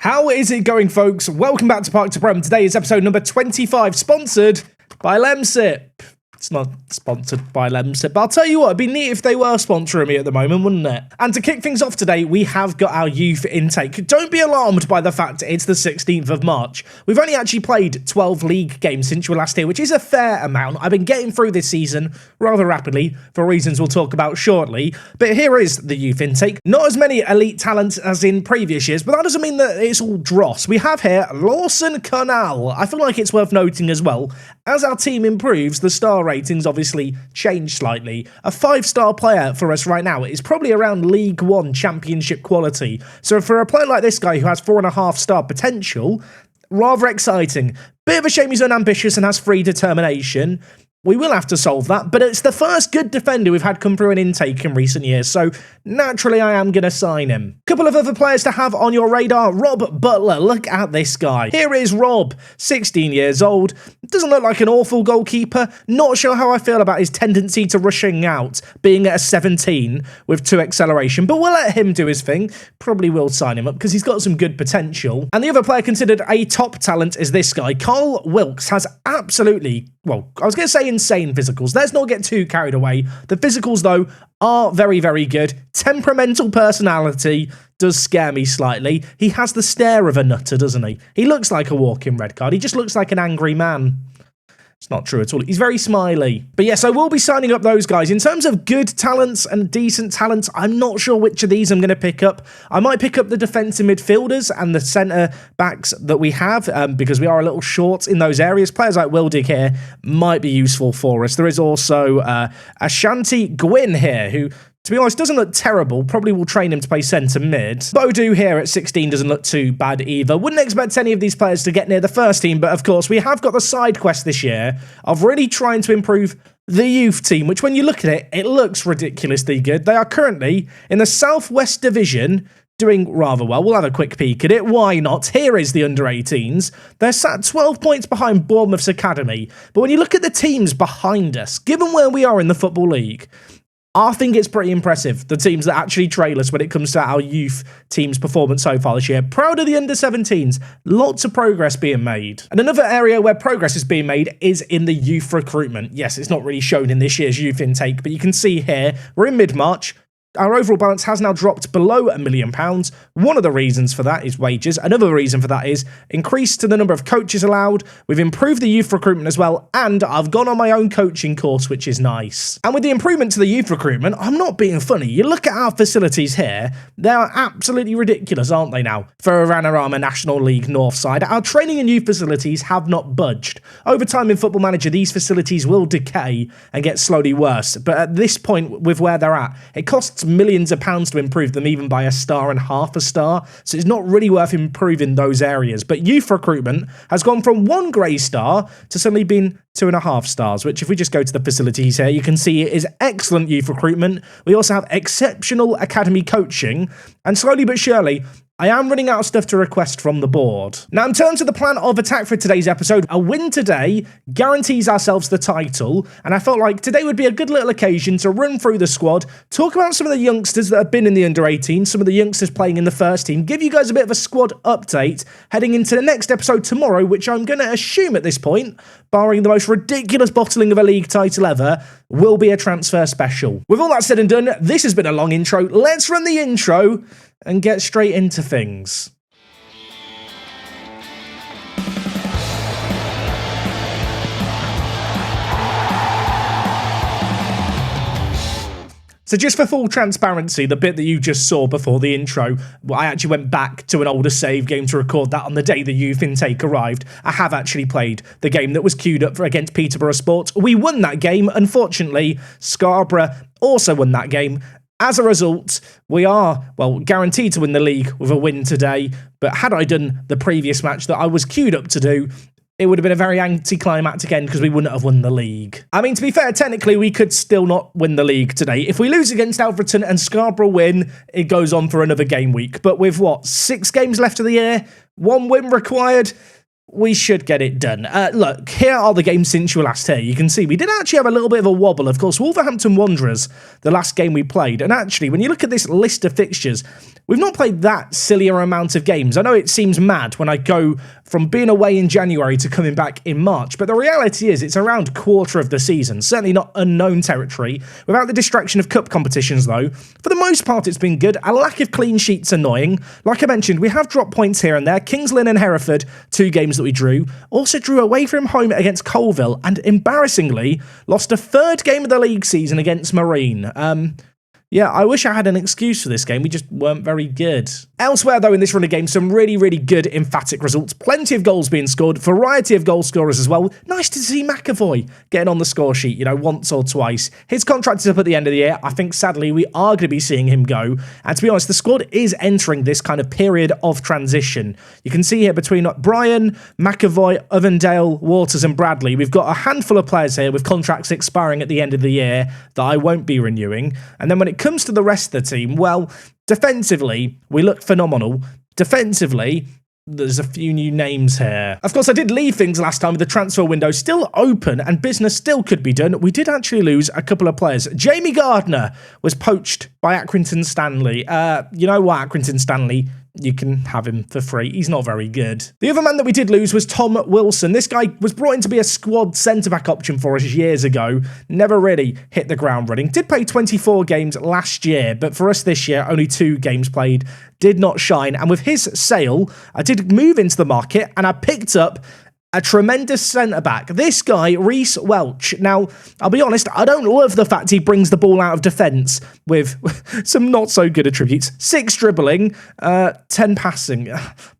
How is it going, folks? Welcome back to Park to Prem. Today is episode number 25, sponsored by Lemsip. It's not sponsored by Lemsip, but I'll tell you what, it'd be neat if they were sponsoring me at the moment, wouldn't it? And to kick things off today, we have got our youth intake. Don't be alarmed by the fact it's the 16th of March. We've only actually played 12 league games since you were last here, which is a fair amount. I've been getting through this season rather rapidly, for reasons we'll talk about shortly. But here is the youth intake. Not as many elite talents as in previous years, but that doesn't mean that it's all dross. We have here Lawson Canal. I feel like it's worth noting as well. As our team improves, the star ratings obviously change slightly. A 5-star player for us right now is probably around League One championship quality. So for a player like this guy who has 4.5-star potential, rather exciting. Bit of a shame he's unambitious and has free determination. We will have to solve that, but it's the first good defender we've had come through an intake in recent years, so naturally I am going to sign him. Couple of other players to have on your radar. Rob Butler, look at this guy. Here is Rob, 16 years old. Doesn't look like an awful goalkeeper. Not sure how I feel about his tendency to rushing out, being at a 17 with 2 acceleration, but we'll let him do his thing. Probably will sign him up because he's got some good potential. And the other player considered a top talent is this guy. Carl Wilkes has absolutely, well, I was going to say insane physicals. Let's not get too carried away. The physicals, though, are very, very good. Temperamental personality does scare me slightly. He has the stare of a nutter, doesn't he? He looks like a walking red card. He just looks like an angry man. It's not true at all. He's very smiley. But yes, I will be signing up those guys. In terms of good talents and decent talents, I'm not sure which of these I'm going to pick up. I might pick up the defensive midfielders and the centre backs that we have because we are a little short in those areas. Players like Wildig here might be useful for us. There is also Ashanti Gwyn here, who, to be honest, doesn't look terrible. Probably will train him to play centre mid. Bodu here at 16 doesn't look too bad either. Wouldn't expect any of these players to get near the first team, but of course we have got the side quest this year of really trying to improve the youth team, which when you look at it, it looks ridiculously good. They are currently in the Southwest Division, doing rather well. We'll have a quick peek at it. Why not? Here is the under-18s. They're sat 12 points behind Bournemouth's Academy. But when you look at the teams behind us, given where we are in the Football League, I think it's pretty impressive, the teams that actually trail us when it comes to our youth team's performance so far this year. Proud of the under-17s. Lots of progress being made. And another area where progress is being made is in the youth recruitment. Yes, it's not really shown in this year's youth intake, but you can see here, we're in mid-March. Our overall balance has now dropped below £1 million. One of the reasons for that is wages. Another reason for that is increase to the number of coaches allowed. We've improved the youth recruitment as well, and I've gone on my own coaching course, which is nice. And with the improvement to the youth recruitment, I'm not being funny. You look at our facilities here, they are absolutely ridiculous, aren't they now? For Ranarama National League North side, our training and youth facilities have not budged. Over time in Football Manager, these facilities will decay and get slowly worse. But at this point, with where they're at, it costs millions of pounds to improve them, even by 1.5 stars. So it's not really worth improving those areas. But youth recruitment has gone from 1 grey star to suddenly being 2.5 stars, which if we just go to the facilities here, you can see it is excellent youth recruitment. We also have exceptional academy coaching, and slowly but surely, I am running out of stuff to request from the board. Now, in terms of the plan of attack for today's episode, a win today guarantees ourselves the title, and I felt like today would be a good little occasion to run through the squad, talk about some of the youngsters that have been in the under-18, some of the youngsters playing in the first team, give you guys a bit of a squad update heading into the next episode tomorrow, which I'm going to assume at this point, barring the most ridiculous bottling of a league title ever, will be a transfer special. With all that said and done, this has been a long intro. Let's run the intro and get straight into things. So just for full transparency, the bit that you just saw before the intro, I actually went back to an older save game to record that on the day the youth intake arrived. I have actually played the game that was queued up for against Peterborough Sports. We won that game. Unfortunately, Scarborough also won that game. As a result, we are, well, guaranteed to win the league with a win today. But had I done the previous match that I was queued up to do, it would have been a very anticlimactic end because we wouldn't have won the league. I mean, to be fair, technically, we could still not win the league today. If we lose against Alfreton and Scarborough win, it goes on for another game week. But with, 6 games left of the year, 1 win required, we should get it done. Look, here are the games since you were last here. You can see we did actually have a little bit of a wobble. Of course, Wolverhampton Wanderers, the last game we played. And actually, when you look at this list of fixtures, we've not played that sillier amount of games. I know it seems mad when I go from being away in January to coming back in March, but the reality is it's around quarter of the season. Certainly not unknown territory. Without the distraction of cup competitions, though, for the most part, it's been good. A lack of clean sheets annoying. Like I mentioned, we have dropped points here and there. Kings Lynn and Hereford, 2 games that we drew. Also drew away from home against Colville and, embarrassingly, lost a 3rd game of the league season against Marine. Yeah, I wish I had an excuse for this game. We just weren't very good. Elsewhere, though, in this run of games, some really, really good emphatic results. Plenty of goals being scored. Variety of goal scorers as well. Nice to see McAvoy getting on the score sheet, once or twice. His contract is up at the end of the year. I think, sadly, we are going to be seeing him go. And to be honest, the squad is entering this kind of period of transition. You can see here between Brian, McAvoy, Ovendale, Waters and Bradley, we've got a handful of players here with contracts expiring at the end of the year that I won't be renewing. And then when it comes to the rest of the team, well, defensively, we look phenomenal. Defensively, there's a few new names here. Of course, I did leave things last time with the transfer window still open and business still could be done. We did actually lose a couple of players. Jamie Gardner was poached by Accrington Stanley. You know what, Accrington Stanley? You can have him for free. He's not very good. The other man that we did lose was Tom Wilson. This guy was brought in to be a squad centre-back option for us years ago. Never really hit the ground running. Did play 24 games last year, but for us this year, only 2 games played. Did not shine. And with his sale, I did move into the market and I picked up a tremendous centre-back. This guy, Reece Welch. Now, I'll be honest, I don't love the fact he brings the ball out of defence with some not-so-good attributes. 6 dribbling, 10 passing.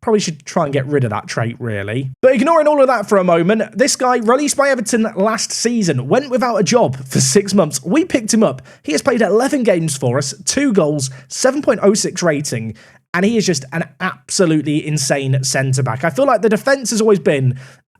Probably should try and get rid of that trait, really. But ignoring all of that for a moment, this guy, released by Everton last season, went without a job for 6 months. We picked him up. He has played 11 games for us, 2 goals, 7.06 rating, and he is just an absolutely insane centre-back. I feel like the defence has always been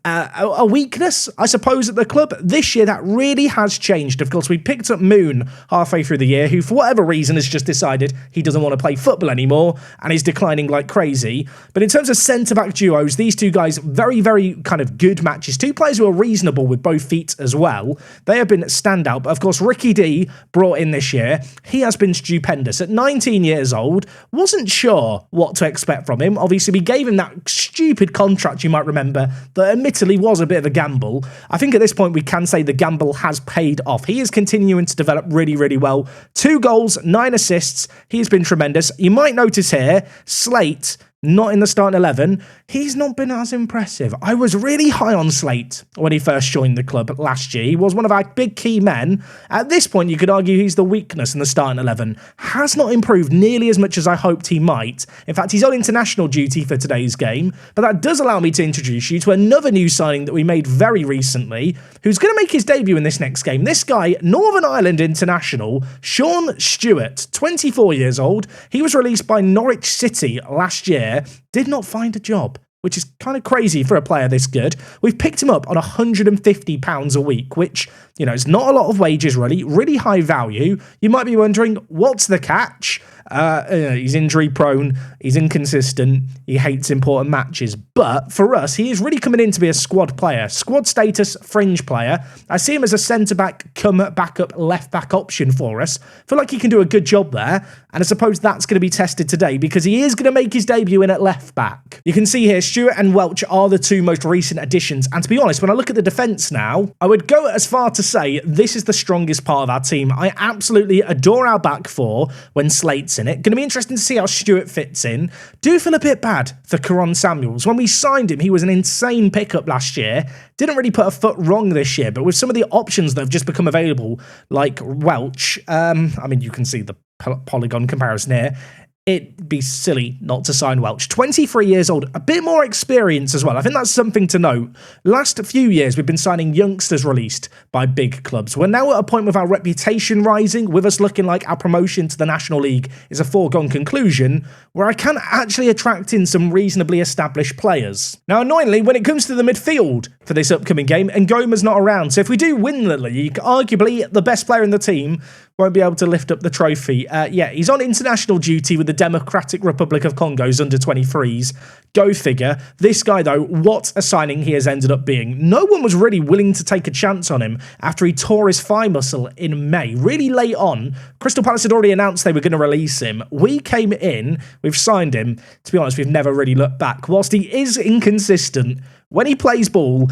a weakness, I suppose, at the club. This year, that really has changed. Of course, we picked up Moon halfway through the year, who, for whatever reason, has just decided he doesn't want to play football anymore, and is declining like crazy. But in terms of centre-back duos, these 2 guys, very, very kind of good matches. 2 players who are reasonable with both feet as well. They have been standout. But, of course, Ricky D, brought in this year, he has been stupendous. At 19 years old, wasn't sure what to expect from him. Obviously, we gave him that stupid contract, you might remember, that admittedly was a bit of a gamble. I think at this point we can say the gamble has paid off. He is continuing to develop really, really well. 2 goals, 9 assists. He's been tremendous. You might notice here, Slate, not in the starting 11. He's not been as impressive. I was really high on Slate when he first joined the club last year. He was one of our big key men. At this point, you could argue he's the weakness in the starting 11. Has not improved nearly as much as I hoped he might. In fact, he's on international duty for today's game, but that does allow me to introduce you to another new signing that we made very recently, who's going to make his debut in this next game. This guy, Northern Ireland international, Sean Stewart, 24 years old. He was released by Norwich City last year. Did not find a job, which is kind of crazy for a player this good. We've picked him up on £150 a week, which, is not a lot of wages, really high value. You might be wondering, what's the catch? He's injury prone, he's inconsistent, he hates important matches. But for us, he is really coming in to be a squad player, squad status fringe player. I see him as a centre-back, come backup, left-back option for us. Feel like he can do a good job there, and I suppose that's going to be tested today because he is going to make his debut in at left-back. You can see here, Stewart and Welch are the 2 most recent additions, and to be honest, when I look at the defence now, I would go as far to say this is the strongest part of our team. I absolutely adore our back 4 when Slate's in it. Going to be interesting to see how Stewart fits in. Do feel a bit bad for Caron Samuels. When we signed him, he was an insane pickup last year. Didn't really put a foot wrong this year, but with some of the options that have just become available, like Welch, you can see the polygon comparison here. It'd be silly not to sign Welch. 23 years old, a bit more experience as well. I think that's something to note. Last few years, we've been signing youngsters released by big clubs. We're now at a point with our reputation rising, with us looking like our promotion to the National League is a foregone conclusion, where I can actually attract in some reasonably established players. Now, annoyingly, when it comes to the midfield for this upcoming game, Ngoma's not around. So if we do win the league, arguably the best player in the team, won't be able to lift up the trophy. Yeah, he's on international duty with the Democratic Republic of Congo's under-23s. Go figure. This guy, though, what a signing he has ended up being. No one was really willing to take a chance on him after he tore his thigh muscle in May. Really late on, Crystal Palace had already announced they were going to release him. We came in, we've signed him. To be honest, we've never really looked back. Whilst he is inconsistent, when he plays ball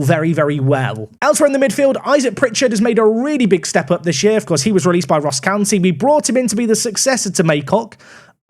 very, very well. Elsewhere in the midfield, Isaac Pritchard has made a really big step up this year. Of course, he was released by Ross County. We brought him in to be the successor to Maycock.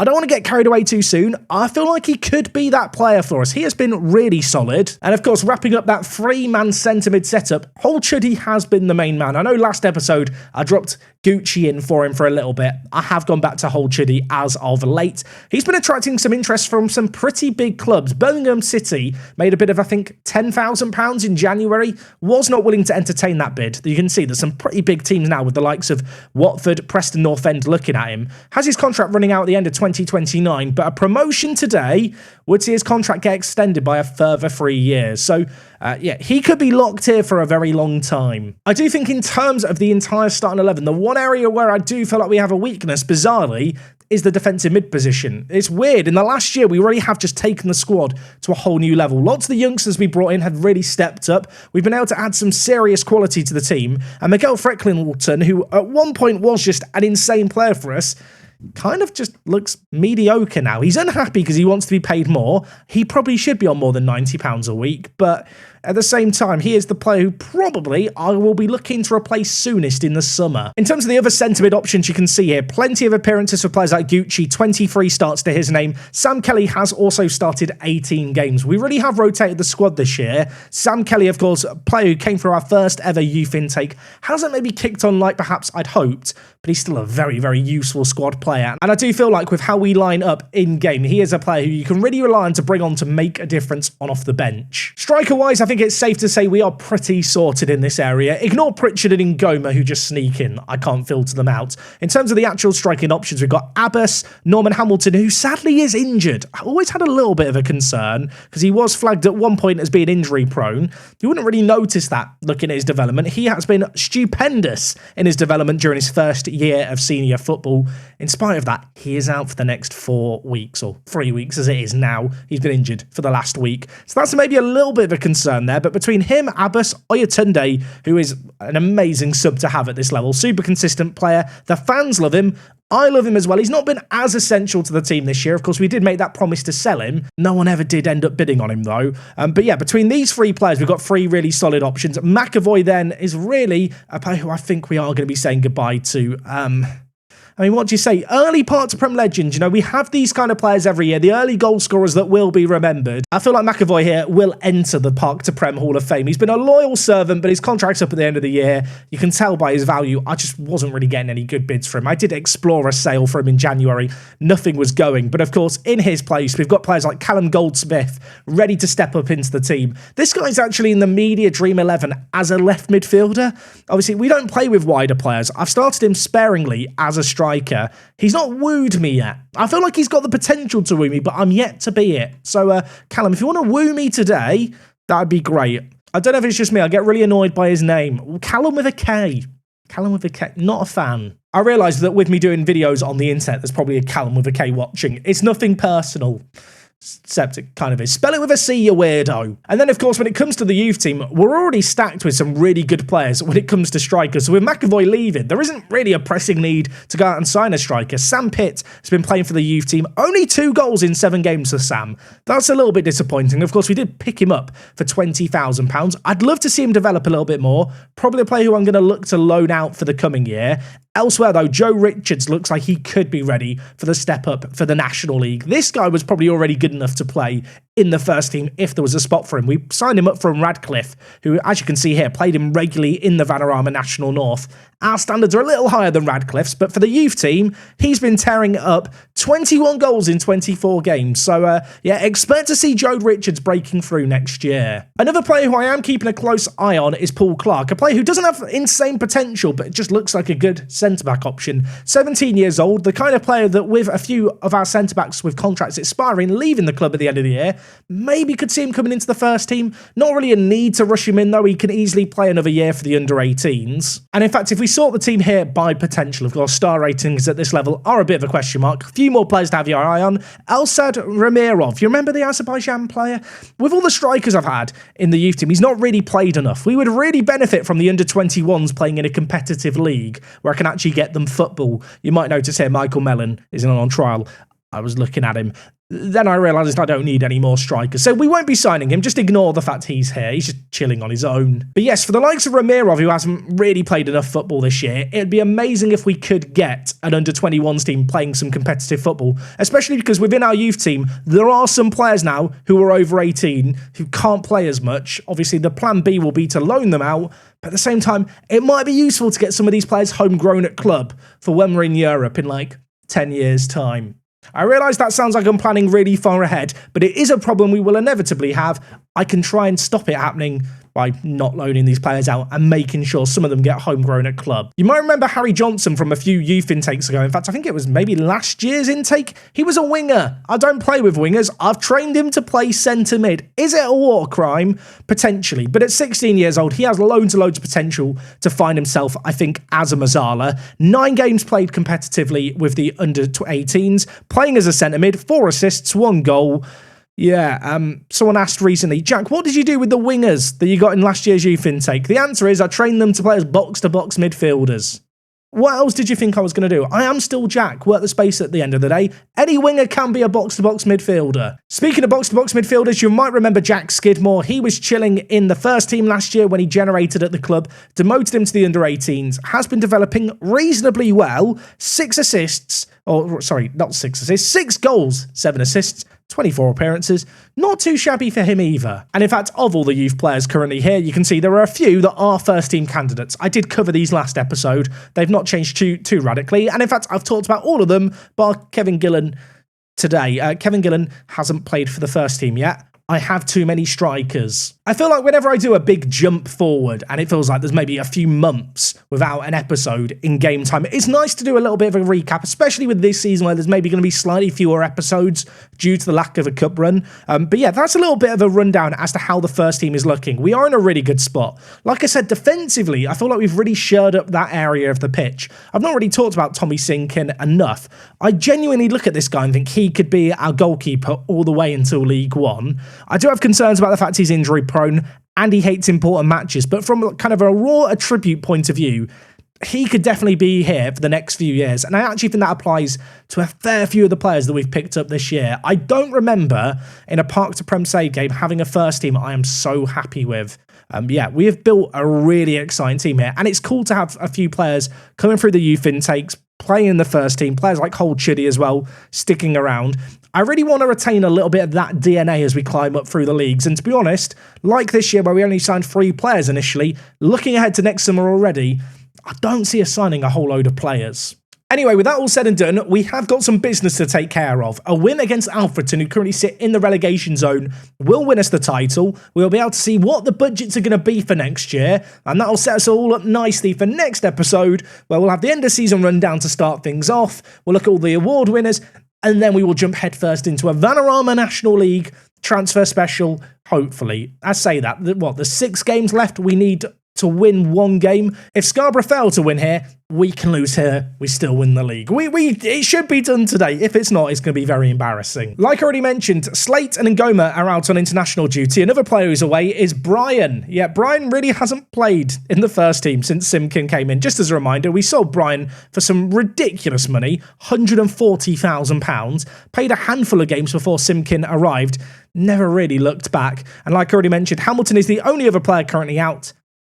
I don't want to get carried away too soon. I feel like he could be that player for us. He has been really solid. And of course, wrapping up that three-man centre-mid setup, Holchuddy has been the main man. I know last episode I dropped Gucci in for him for a little bit. I have gone back to Holchuddy as of late. He's been attracting some interest from some pretty big clubs. Birmingham City made a bid of, I think, £10,000 in January. Was not willing to entertain that bid. You can see there's some pretty big teams now with the likes of Watford, Preston North End looking at him. Has his contract running out at the end of 2029, but a promotion today would see his contract get extended by a further 3 years. So, yeah, he could be locked here for a very long time. I do think in terms of the entire starting 11, the one area where I do feel like we have a weakness, bizarrely, is the defensive mid position. It's weird. In the last year, we really have just taken the squad to a whole new level. Lots of the youngsters we brought in have really stepped up. We've been able to add some serious quality to the team. And Miguel Frecklington, who at one point was just an insane player for us, kind of just looks mediocre now. He's unhappy because he wants to be paid more. He probably should be on more than £90 a week, but at the same time, he is the player who probably I will be looking to replace soonest in the summer. In terms of the other centre-mid options, you can see here plenty of appearances for players like Gucci, 23 starts to his name. Sam Kelly has also started 18 games. We really have rotated the squad this year. Sam Kelly, of course, a player who came through our first ever youth intake, hasn't maybe kicked on like perhaps I'd hoped, but he's still a very, very useful squad player. And I do feel like with how we line up in-game, he is a player who you can really rely on to bring on to make a difference on off the bench. Striker-wise, I think it's safe to say we are pretty sorted in this area. Ignore Pritchard and Ngoma, who just sneak in. I can't filter them out. In terms of the actual striking options, we've got Abbas, Norman Hamilton, who sadly is injured. I always had a little bit of a concern because he was flagged at one point as being injury-prone. You wouldn't really notice that looking at his development. He has been stupendous in his development during his first year of senior football. In spite of that, he is out for the next 4 weeks, or 3 weeks as it is now. He's been injured for the last week. So that's maybe a little bit of a concern there, but between him, Abbas, Oyatunde, who is an amazing sub to have at this level, super consistent player, the fans love him, I love him as well. He's not been as essential to the team this year. Of course, we did make that promise to sell him. No one ever did end up bidding on him, though. But yeah, between these three players, we've got three really solid options. McAvoy, then, is really a player who I think we are going to be saying goodbye to. I mean, what do you say? Early part to Prem Legends, you know, we have these kind of players every year, the early goal scorers that will be remembered. I feel like McAvoy here will enter the Park to Prem Hall of Fame. He's been a loyal servant, but his contract's up at the end of the year. You can tell by his value. I just wasn't really getting any good bids for him. I did explore a sale for him in January. Nothing was going. But of course, in his place, we've got players like Callum Goldsmith ready to step up into the team. This guy's actually in the media Dream 11 as a left midfielder. Obviously, we don't play with wider players. I've started him sparingly as a striker. He's not wooed me yet. I feel like he's got the potential to woo me, but I'm yet to be it. So, Callum, if you want to woo me today, that would be great. I don't know if it's just me. I get really annoyed by his name. Callum with a K. Callum with a K. Not a fan. I realise that with me doing videos on the internet, there's probably a Callum with a K watching. It's nothing personal. Except it kind of is. Spell it with a C, you weirdo. And then, of course, when it comes to the youth team, we're already stacked with some really good players when it comes to strikers. So with McAvoy leaving, there isn't really a pressing need to go out and sign a striker. Sam Pitt has been playing for the youth team. Only 2 goals in 7 games for Sam. That's a little bit disappointing. Of course, we did pick him up for £20,000. I'd love to see him develop a little bit more. Probably a player who I'm going to look to loan out for the coming year. Elsewhere, though, Joe Richards looks like he could be ready for the step up for the National League. This guy was probably already good enough to play in the first team if there was a spot for him. We signed him up from Radcliffe, who, as you can see here, played him regularly in the Vanarama National North. Our standards are a little higher than Radcliffe's, but for the youth team, he's been tearing it up. 21 goals in 24 games. So, yeah, expect to see Joe Richards breaking through next year. Another player who I am keeping a close eye on is Paul Clark, a player who doesn't have insane potential, but just looks like a good centre-back option. 17 years old, the kind of player that with a few of our centre-backs with contracts expiring, leaving the club at the end of the year, Maybe could see him coming into the first team. Not really a need to rush him in, though. He can easily play another year for the under-18s. And in fact, if we sort the team here by potential, of course, star ratings at this level are a bit of a question mark. A few more players to have your eye on. Elsad Ramirov, you remember the Azerbaijan player? With all the strikers I've had in the youth team, he's not really played enough. We would really benefit from the under-21s playing in a competitive league where I can actually get them football. You might notice here Michael Mellon is on trial. I was looking at him. Then I realised I don't need any more strikers. So we won't be signing him. Just ignore the fact he's here. He's just chilling on his own. But yes, for the likes of Ramirov, who hasn't really played enough football this year, it'd be amazing if we could get an under-21s team playing some competitive football, especially because within our youth team, there are some players now who are over 18 who can't play as much. Obviously, the plan B will be to loan them out. But at the same time, it might be useful to get some of these players homegrown at club for when we're in Europe in like 10 years' time. I realise that sounds like I'm planning really far ahead, but it is a problem we will inevitably have. I can try and stop it happening by not loaning these players out and making sure some of them get homegrown at club. You might remember Harry Johnson from a few youth intakes ago. In fact, I think it was maybe last year's intake. He was a winger. I don't play with wingers. I've trained him to play centre mid. Is it a war crime? Potentially. But at 16 years old, he has loads and loads of potential to find himself, I think, as a Mazzala. 9 games played competitively with the under-18s, playing as a centre mid, 4 assists, 1 goal. Yeah, someone asked recently, Jack, what did you do with the wingers that you got in last year's youth intake? The answer is I trained them to play as box-to-box midfielders. What else did you think I was going to do? I am still Jack, work the space at the end of the day. Any winger can be a box-to-box midfielder. Speaking of box-to-box midfielders, you might remember Jack Skidmore. He was chilling in the first team last year when he generated at the club, demoted him to the under-18s, has been developing reasonably well. 6 assists, or sorry, not 6 assists, 6 goals, 7 assists, 24 appearances, not too shabby for him either. And in fact, of all the youth players currently here, you can see there are a few that are first team candidates. I did cover these last episode. They've not changed too radically. And in fact, I've talked about all of them, bar Kevin Gillen today. Kevin Gillen hasn't played for the first team yet. I have too many strikers. I feel like whenever I do a big jump forward and it feels like there's maybe a few months without an episode in game time, it's nice to do a little bit of a recap, especially with this season where there's maybe going to be slightly fewer episodes due to the lack of a cup run. But yeah, that's a little bit of a rundown as to how the first team is looking. We are in a really good spot. Like I said, defensively, I feel like we've really shored up that area of the pitch. I've not really talked about Tommy Sinkin enough. I genuinely look at this guy and think he could be our goalkeeper all the way until League One. I do have concerns about the fact he's injury prone and he hates important matches, but from kind of a raw attribute point of view, he could definitely be here for the next few years. And I actually think that applies to a fair few of the players that we've picked up this year. I don't remember in a Park to Prem save game having a first team I am so happy with. Yeah, we have built a really exciting team here, and it's cool to have a few players coming through the youth intakes, playing in the first team, players like Hold Chuddy as well, sticking around. I really want to retain a little bit of that DNA as we climb up through the leagues. And to be honest, like this year where we only signed 3 players initially, looking ahead to next summer already, I don't see us signing a whole load of players. Anyway, with that all said and done, we have got some business to take care of. A win against Alfreton, who currently sit in the relegation zone, will win us the title. We'll be able to see what the budgets are going to be for next year, and that'll set us all up nicely for next episode, where we'll have the end of season rundown to start things off. We'll look at all the award winners, and then we will jump headfirst into a Vanarama National League transfer special, hopefully. I say that, there's 6 games left. We need to win 1 game. If Scarborough fail to win here, we can lose here. We still win the league. It should be done today. If it's not, it's going to be very embarrassing. Like I already mentioned, Slate and Ngoma are out on international duty. Another player who's away is Brian. Yeah, Brian really hasn't played in the first team since Simkin came in. Just as a reminder, we sold Brian for some ridiculous money, £140,000, paid a handful of games before Simkin arrived, never really looked back. And like I already mentioned, Hamilton is the only other player currently out,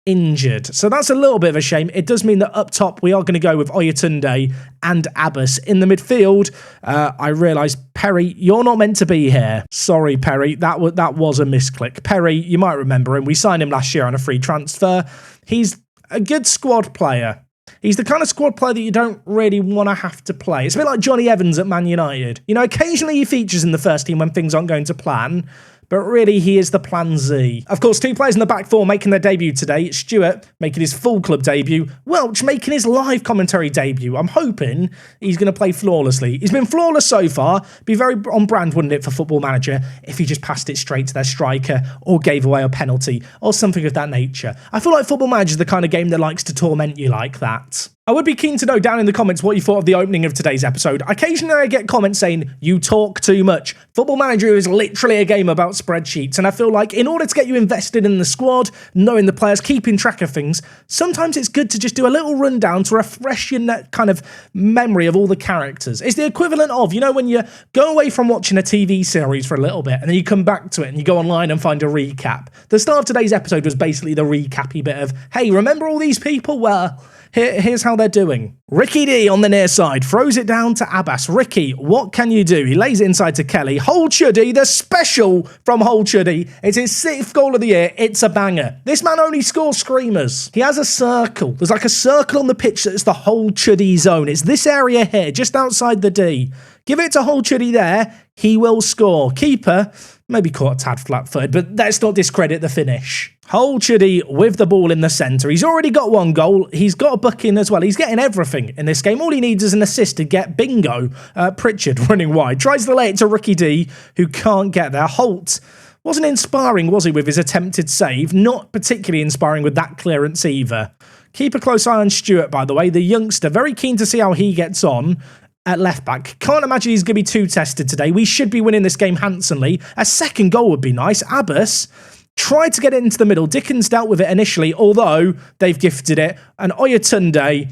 injured. So that's a little bit of a shame. It does mean that up top we are going to go with Oyatunde and Abbas. In the midfield, I realise, Perry, you're not meant to be here. Sorry, Perry. That was a misclick. Perry, you might remember him. We signed him last year on a free transfer. He's a good squad player. He's the kind of squad player that you don't really want to have to play. It's a bit like Johnny Evans at Man United. You know, occasionally he features in the first team when things aren't going to plan, but really he is the plan Z. Of course, two players in the back four making their debut today. Stewart making his full club debut, Welch making his live commentary debut. I'm hoping he's going to play flawlessly. He's been flawless so far. Be very on brand, wouldn't it, for Football Manager if he just passed it straight to their striker or gave away a penalty or something of that nature. I feel like Football Manager is the kind of game that likes to torment you like that. I would be keen to know down in the comments what you thought of the opening of today's episode. Occasionally I get comments saying, you talk too much. Football Manager is literally a game about spreadsheets, and I feel like in order to get you invested in the squad, knowing the players, keeping track of things, sometimes it's good to just do a little rundown to refresh your kind of memory of all the characters. It's the equivalent of, when you go away from watching a TV series for a little bit, and then you come back to it and you go online and find a recap. The start of today's episode was basically the recappy bit of, hey, remember all these people? Well, here's how they're doing. Ricky D on the near side throws it down to Abbas. Ricky, what can you do? He lays it inside to Kelly. Hold Chuddy, the special from Hold Chuddy. It's his 6th goal of the year. It's a banger. This man only scores screamers. He has a circle. There's like a circle on the pitch that's the Hold Chuddy zone. It's this area here, just outside the D. Give it to Hold Chuddy there. He will score. Keeper, maybe caught a tad flat-footed, but let's not discredit the finish. Hold Chuddy with the ball in the centre. He's already got 1 goal. He's got a booking as well. He's getting everything in this game. All he needs is an assist to get bingo. Pritchard running wide. Tries to lay it to Ricky D, who can't get there. Holt wasn't inspiring, was he, with his attempted save? Not particularly inspiring with that clearance either. Keep a close eye on Stewart, by the way. The youngster, very keen to see how he gets on at left back. Can't imagine he's going to be too tested today. We should be winning this game handsomely. A second goal would be nice. Abbas tried to get it into the middle. Dickens dealt with it initially, although they've gifted it. And Oyatunde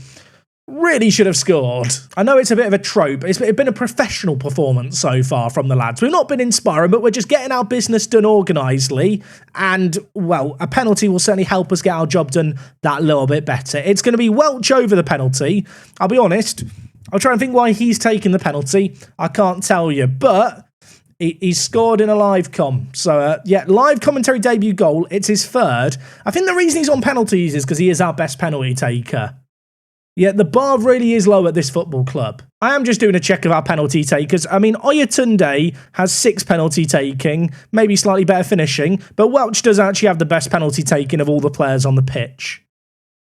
really should have scored. I know it's a bit of a trope. It's been a professional performance so far from the lads. We've not been inspiring, but we're just getting our business done organisedly. And, well, a penalty will certainly help us get our job done that little bit better. It's going to be Welch over the penalty. I'll be honest. I'll try and think why he's taking the penalty. I can't tell you, but he scored in a live com. So, yeah, live commentary debut goal. It's his 3rd. I think the reason he's on penalties is because he is our best penalty taker. Yeah, the bar really is low at this football club. I am just doing a check of our penalty takers. I mean, Oyatunde has 6 penalty taking, maybe slightly better finishing, but Welch does actually have the best penalty taking of all the players on the pitch.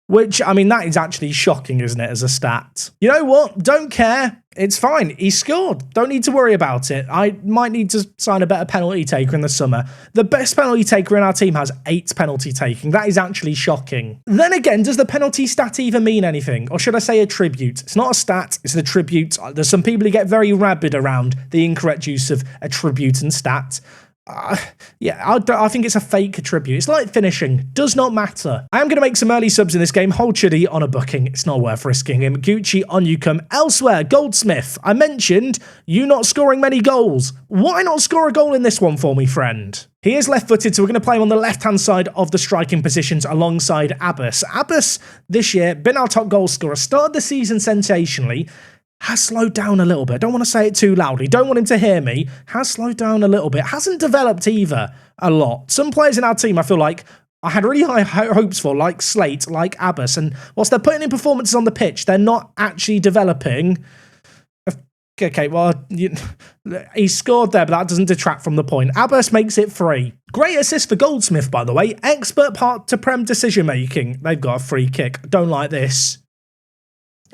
Which, I mean, that is actually shocking, isn't it, as a stat? You know what? Don't care. It's fine. He scored. Don't need to worry about it. I might need to sign a better penalty taker in the summer. The best penalty taker in our team has 8 penalty taking. That is actually shocking. Then again, does the penalty stat even mean anything? Or should I say attribute? It's not a stat, it's an attribute. There's some people who get very rabid around the incorrect use of attribute and stat. I think it's a fake attribute. It's like finishing. Does not matter. I am going to make some early subs in this game. Hold Chuddy on a booking. It's not worth risking him. Gucci on you come. Elsewhere, Goldsmith. I mentioned you not scoring many goals. Why not score a goal in this one for me, friend? He is left-footed, so we're going to play him on the left-hand side of the striking positions alongside Abbas. Abbas, this year, been our top goal scorer. Started the season sensationally. Has slowed down a little bit. Don't want to say it too loudly. Don't want him to hear me. Has slowed down a little bit. Hasn't developed either a lot. Some players in our team, I feel like, I had really high hopes for, like Slate, like Abbas. And whilst they're putting in performances on the pitch, they're not actually developing. Okay, well, he scored there, but that doesn't detract from the point. Abbas makes it 3. Great assist for Goldsmith, by the way. Expert part to Prem decision-making. They've got a free kick. Don't like this.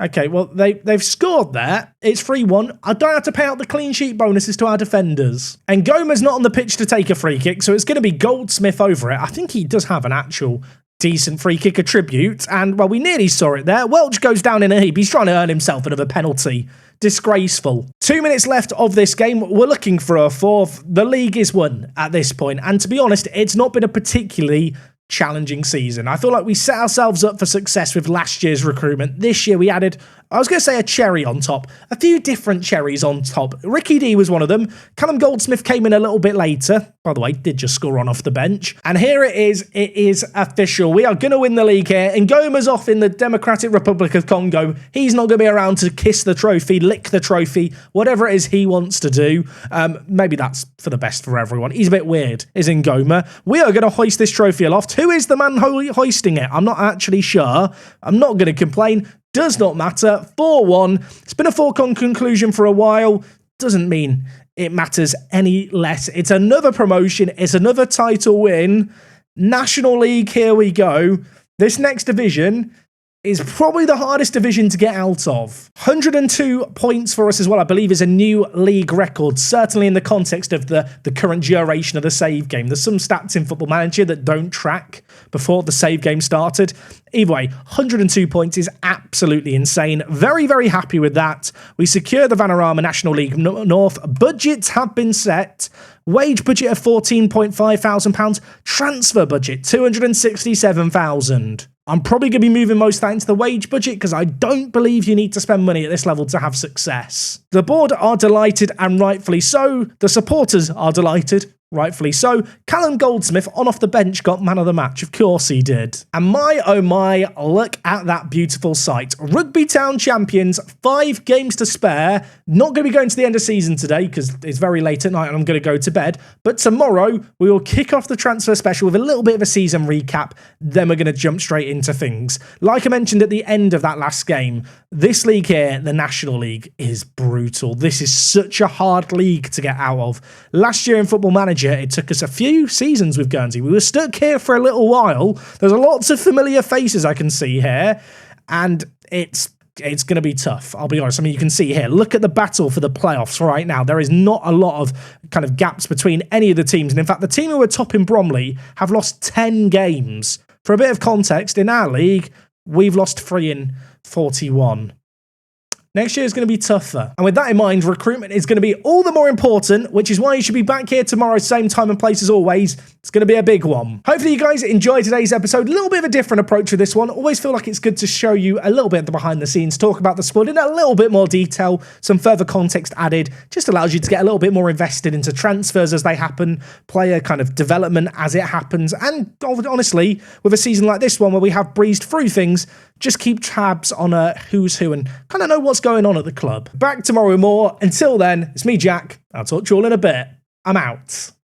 Okay, well, they've scored there. It's 3-1. I don't have to pay out the clean sheet bonuses to our defenders. And Gomer's not on the pitch to take a free kick, so it's going to be Goldsmith over it. I think he does have an actual decent free kick attribute. And, well, we nearly saw it there. Welch goes down in a heap. He's trying to earn himself another penalty. Disgraceful. 2 minutes left of this game. We're looking for a 4th. The league is won at this point. And to be honest, it's not been a particularly challenging season. I feel like we set ourselves up for success with last year's recruitment. This year we added, I was going to say a cherry on top, a few different cherries on top. Ricky D was one of them. Callum Goldsmith came in a little bit later. By the way, did just score on off the bench. And here it is official. We are going to win the league here. And Gomer's off in the Democratic Republic of Congo. He's not going to be around to kiss the trophy, lick the trophy, whatever it is he wants to do. Maybe that's for the best for everyone. He's a bit weird, isn't Gomer? We are going to hoist this trophy aloft. Who is the man hoisting it? I'm not actually sure. I'm not going to complain. Does not matter. 4-1. It's been a foregone conclusion for a while. Doesn't mean it matters any less. It's another promotion. It's another title win. National League, here we go. This next division is probably the hardest division to get out of. 102 points for us as well, I believe, is a new league record, certainly in the context of the current duration of the save game. There's some stats in Football Manager that don't track before the save game started. Either way, 102 points is absolutely insane. Very, very happy with that. We secure the Vanarama National League North. Budgets have been set. Wage budget of £14.5 thousand. Transfer budget, 267,000. I'm probably going to be moving most of that into the wage budget because I don't believe you need to spend money at this level to have success. The board are delighted, and rightfully so. The supporters are delighted, rightfully so. Callum Goldsmith on off the bench got man of the match. Of course he did. And my, oh my, look at that beautiful sight. Rugby Town champions, 5 games to spare. Not going to be going to the end of season today because it's very late at night and I'm going to go to bed. But tomorrow we will kick off the transfer special with a little bit of a season recap. Then we're going to jump straight into things. Like I mentioned at the end of that last game, this league here, the National League, is brutal. This is such a hard league to get out of. Last year in Football Manager, it took us a few seasons with Guernsey. We were stuck here for a little while. There's lots of familiar faces I can see here, and it's going to be tough, I'll be honest. I mean, you can see here, look at the battle for the playoffs right now. There is not a lot of kind of gaps between any of the teams, and in fact, the team who are top in Bromley have lost 10 games. For a bit of context, in our league, we've lost 3 in 41. Next year is going to be tougher. And with that in mind, recruitment is going to be all the more important, which is why you should be back here tomorrow, same time and place as always. It's going to be a big one. Hopefully you guys enjoyed today's episode. A little bit of a different approach with this one. Always feel like it's good to show you a little bit of the behind the scenes, talk about the squad in a little bit more detail, some further context added, just allows you to get a little bit more invested into transfers as they happen, player kind of development as it happens, and honestly, with a season like this one where we have breezed through things, just keep tabs on who's who and kind of know what's going on at the club. Back tomorrow with more. Until then, it's me, Jack. I'll talk to you all in a bit. I'm out.